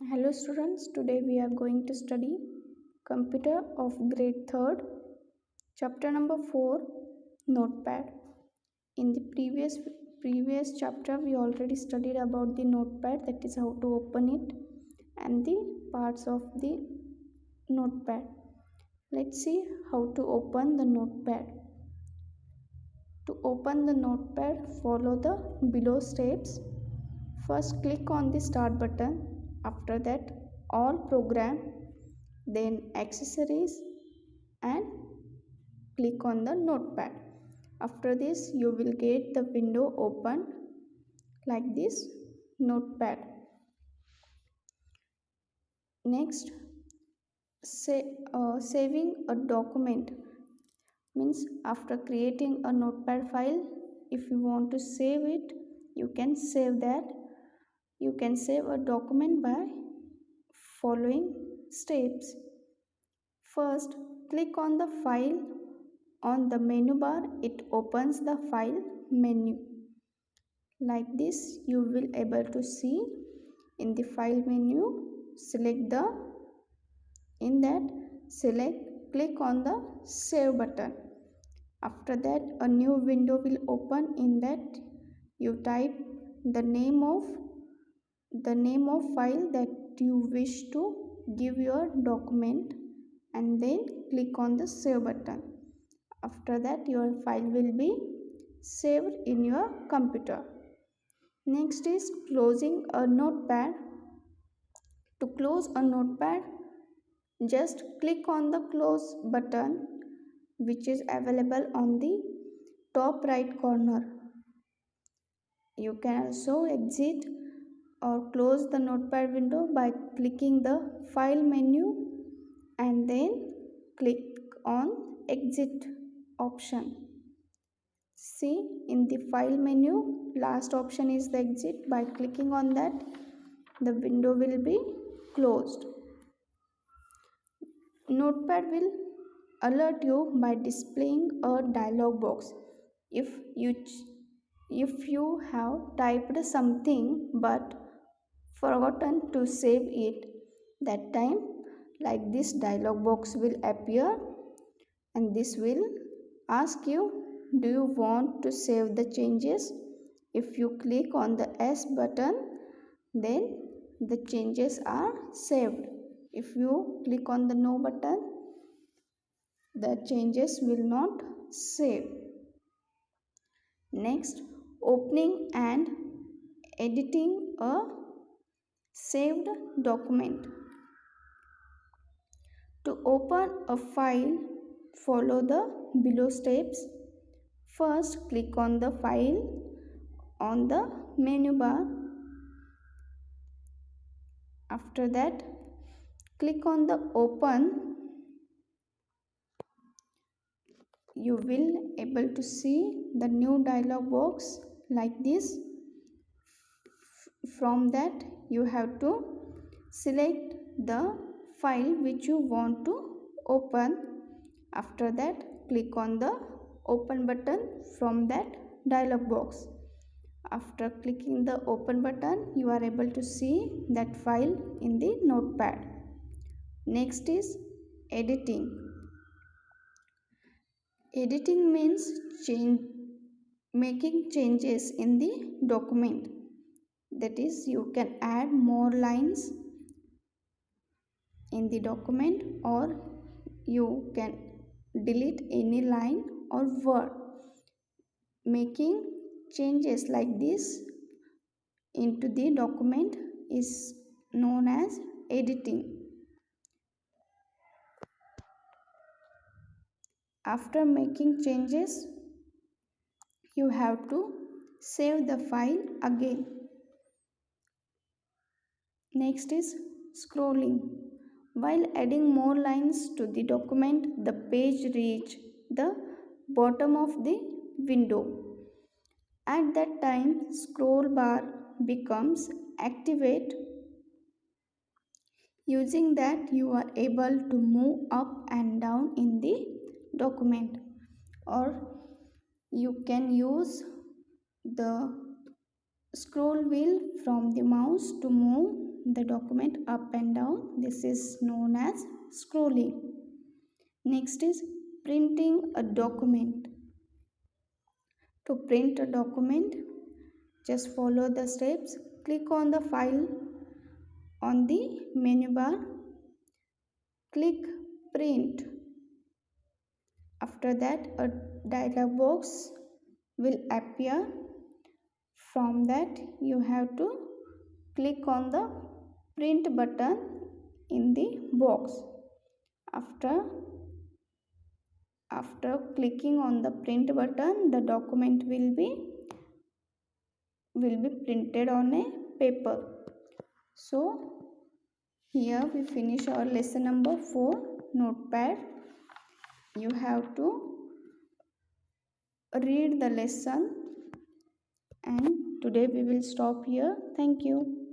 Hello students, today we are going to study Computer of Grade 3rd, chapter number 4, Notepad. In the previous chapter we already studied about the Notepad, that is how to open it and the parts of the Notepad. Let's see how to open the Notepad. To open the Notepad, follow the below steps. First click on the start button. After that, all program, then accessories, and click on the notepad. After this, you will get the window open like this notepad. Next, saving a document means after creating a notepad file, if you want to save it, you can save that. You can save a document by following steps. First, click on the file on the menu bar. It opens the file menu. Like this, you will able to see in the file menu. Click on the save button. After that, a new window will open. In that, you type the name of file that you wish to give your document and then click on the save button. After that, your file will be saved in your computer. Next is closing a notepad. To close a notepad, just click on the close button which is available on the top right corner. You can also exit or close the notepad window by clicking the file menu and then click on exit option. See, in the file menu, last option is the exit. By clicking on that, the window will be closed. Notepad will alert you by displaying a dialog box. If you have typed something but forgotten to save it, that time like this dialog box will appear and this will ask you, do you want to save the changes? If you click on the S button, then the changes are saved. If you click on the no button, the changes will not save. Next, opening and editing a saved document. To open a file, follow the below steps. First, click on the file on the menu bar. After that, click on the open. You will able to see the new dialog box like this. From that, you have to select the file which you want to open. After that, click on the open button from that dialog box. After clicking the open button, you are able to see that file in the notepad. Next is editing. Editing means making changes in the document. That is, you can add more lines in the document or you can delete any line or word. Making changes like this into the document is known as editing. After making changes, you have to save the file again. Next is scrolling. While adding more lines to the document, the page reach the bottom of the window. At that time, scroll bar becomes activate. Using that, you are able to move up and down in the document, or you can use the scroll wheel from the mouse to move the document up and down. This is known as scrolling. Next is printing a document. To print a document, just follow the steps. Click on the file on the menu bar. Click print. After that, a dialog box will appear. From that, you have to click on the print button in the box. After clicking on the print button, the document will be printed on a paper. So here we finish our lesson number 4, notepad. You have to read the lesson, and today we will stop here. Thank you.